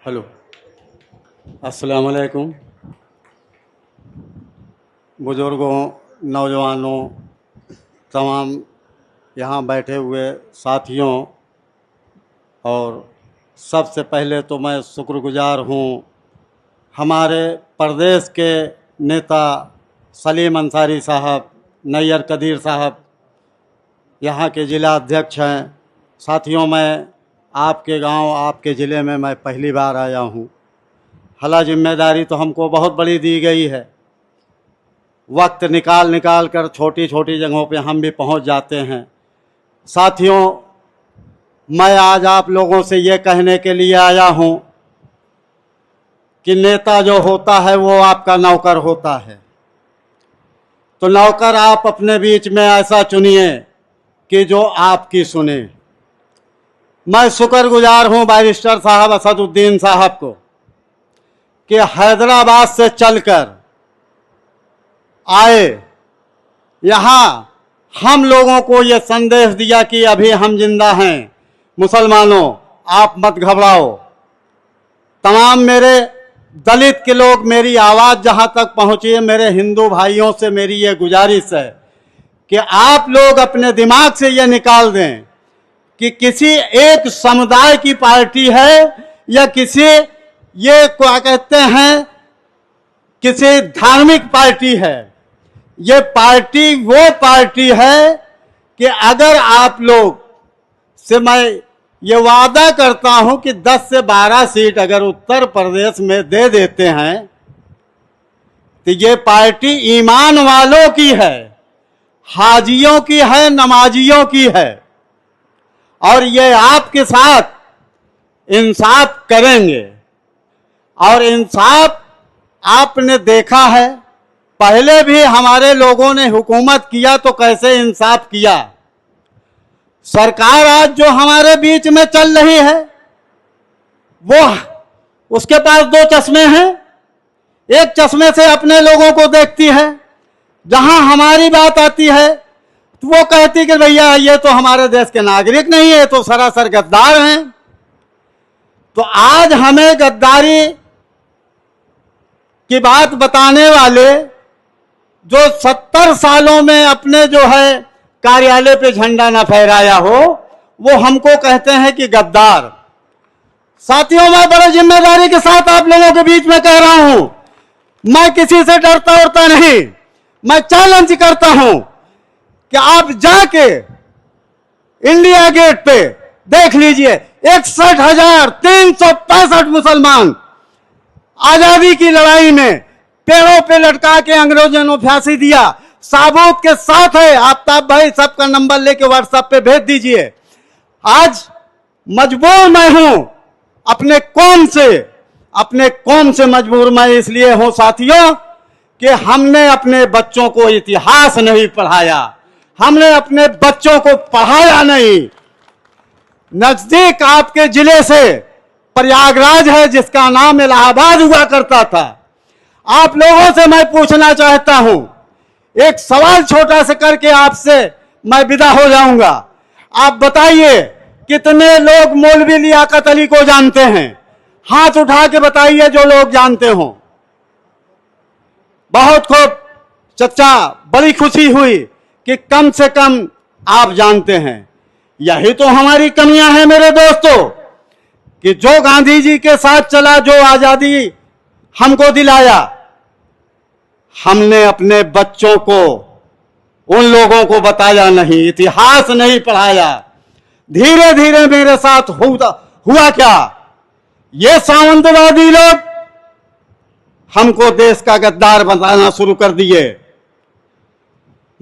Hello, अस्सलाम वालेकुम। बुज़ुर्गों, नौजवानों, तमाम यहाँ बैठे हुए साथियों, और सबसे पहले तो मैं शुक्रगुजार हूँ हमारे प्रदेश के नेता सलीम अंसारी साहब, नैयर कदीर साहब, यहाँ के ज़िला अध्यक्ष हैं। साथियों, मैं आपके गांव, आपके ज़िले में मैं पहली बार आया हूँ। हला जिम्मेदारी तो हमको बहुत बड़ी दी गई है। वक्त निकाल कर छोटी छोटी जगहों पे हम भी पहुँच जाते हैं। साथियों, मैं आज आप लोगों से ये कहने के लिए आया हूँ कि नेता जो होता है वो आपका नौकर होता है। तो नौकर आप अपने बीच में ऐसा चुनिए कि जो आपकी सुने। मैं शुक्रगुजार हूँ बैरिस्टर साहब असदुद्दीन साहब को कि हैदराबाद से चलकर आए, यहाँ हम लोगों को ये संदेश दिया कि अभी हम जिंदा हैं। मुसलमानों, आप मत घबराओ। तमाम मेरे दलित के लोग, मेरी आवाज़ जहाँ तक पहुँची है, मेरे हिंदू भाइयों से मेरी ये गुजारिश है कि आप लोग अपने दिमाग से ये निकाल दें कि किसी एक समुदाय की पार्टी है या किसी, ये क्या कहते हैं, किसी धार्मिक पार्टी है। ये पार्टी वो पार्टी है कि अगर आप लोग से मैं ये वादा करता हूं कि 10 से 12 सीट अगर उत्तर प्रदेश में दे देते हैं तो ये पार्टी ईमान वालों की है, हाजियों की है, नमाजियों की है, और ये आपके साथ इंसाफ करेंगे। और इंसाफ आपने देखा है, पहले भी हमारे लोगों ने हुकूमत किया तो कैसे इंसाफ किया। सरकार आज जो हमारे बीच में चल रही है वो, उसके पास 2 चश्मे हैं। एक चश्मे से अपने लोगों को देखती है, जहां हमारी बात आती है तो वो कहती कि भैया ये तो हमारे देश के नागरिक नहीं है, तो सरासर गद्दार हैं। तो आज हमें गद्दारी की बात बताने वाले जो 70 सालों में अपने जो है कार्यालय पे झंडा न फहराया हो, वो हमको कहते हैं कि गद्दार। साथियों, मैं बड़े जिम्मेदारी के साथ आप लोगों के बीच में कह रहा हूं, मैं किसी से डरता उड़ता नहीं। मैं चैलेंज करता हूं कि आप जाके इंडिया गेट पे देख लीजिए, 61,365 मुसलमान आजादी की लड़ाई में पेड़ों पे लटका के अंग्रेजों ने फांसी दिया। साबूत के साथ है। आफ्ताब भाई सबका नंबर लेके व्हाट्सएप पे भेज दीजिए। आज मजबूर मैं हूं अपने कौम से मजबूर मैं इसलिए हूं साथियों कि हमने अपने बच्चों को इतिहास नहीं पढ़ाया, हमने अपने बच्चों को पढ़ाया नहीं। नजदीक आपके जिले से प्रयागराज है जिसका नाम इलाहाबाद हुआ करता था। आप लोगों से मैं पूछना चाहता हूं, एक सवाल छोटा सा करके आपसे मैं विदा हो जाऊंगा। आप बताइए कितने लोग मौलवी लियाकत अली को जानते हैं? हाथ उठा के बताइए जो लोग जानते हो। बहुत खूब चचा, बड़ी खुशी हुई कि कम से कम आप जानते हैं। यही तो हमारी कमियां हैं मेरे दोस्तों, कि जो गांधी जी के साथ चला, जो आजादी हमको दिलाया, हमने अपने बच्चों को, उन लोगों को बताया नहीं, इतिहास नहीं पढ़ाया। धीरे धीरे मेरे साथ हुआ क्या, ये सामंतवादी लोग हमको देश का गद्दार बताना शुरू कर दिए।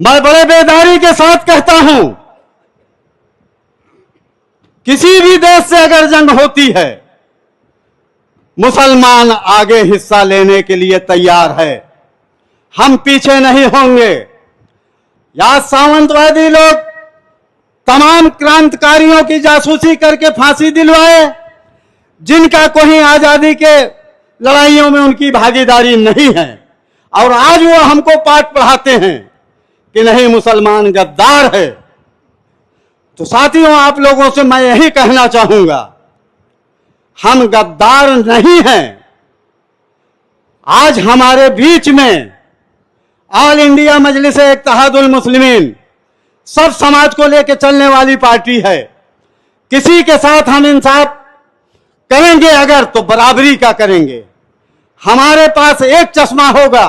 मैं बड़े बेदारी के साथ कहता हूं, किसी भी देश से अगर जंग होती है, मुसलमान आगे हिस्सा लेने के लिए तैयार है, हम पीछे नहीं होंगे। या सामंतवादी लोग तमाम क्रांतिकारियों की जासूसी करके फांसी दिलवाए, जिनका कोई आजादी के लड़ाइयों में उनकी भागीदारी नहीं है, और आज वो हमको पाठ पढ़ाते हैं कि नहीं, मुसलमान गद्दार है। तो साथियों, आप लोगों से मैं यही कहना चाहूंगा, हम गद्दार नहीं हैं। आज हमारे बीच में ऑल इंडिया मजलिस इत्तेहादुल मुस्लिमीन सब समाज को लेकर चलने वाली पार्टी है। किसी के साथ हम इंसाफ करेंगे अगर तो बराबरी का करेंगे। हमारे पास एक चश्मा होगा,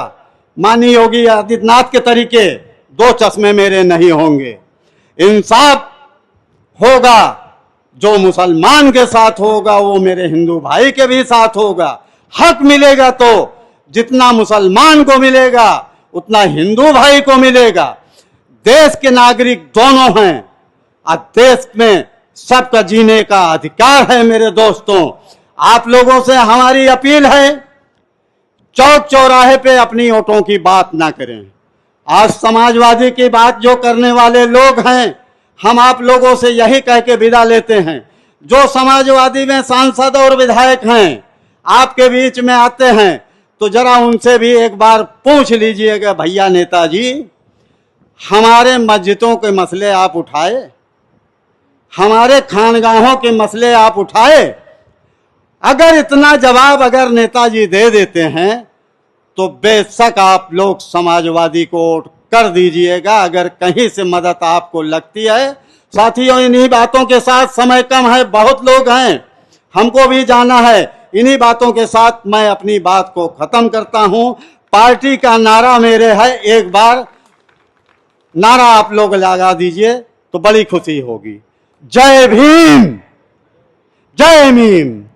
माननीय योगी आदित्यनाथ के तरीके दो चश्मे मेरे नहीं होंगे। इंसाफ होगा, जो मुसलमान के साथ होगा वो मेरे हिंदू भाई के भी साथ होगा। हक मिलेगा तो जितना मुसलमान को मिलेगा उतना हिंदू भाई को मिलेगा। देश के नागरिक दोनों हैं और देश में सबका जीने का अधिकार है। मेरे दोस्तों, आप लोगों से हमारी अपील है, चौक चौराहे पे अपनी वोटों की बात ना करें। आज समाजवादी की बात जो करने वाले लोग हैं, हम आप लोगों से यही कह के विदा लेते हैं। जो समाजवादी में सांसद और विधायक हैं, आपके बीच में आते हैं तो जरा उनसे भी एक बार पूछ लीजिएगा, भैया नेताजी, हमारे मस्जिदों के मसले आप उठाए, हमारे खानगाहों के मसले आप उठाए। अगर इतना जवाब अगर नेताजी दे देते हैं तो बेशक आप लोग समाजवादी को वोट कर दीजिएगा, अगर कहीं से मदद आपको लगती है। साथियों, इन्हीं बातों के साथ, समय कम है, बहुत लोग हैं, हमको भी जाना है। इन्हीं बातों के साथ मैं अपनी बात को खत्म करता हूं। पार्टी का नारा मेरे है, एक बार नारा आप लोग लगा दीजिए तो बड़ी खुशी होगी। जय भीम, जय मीम।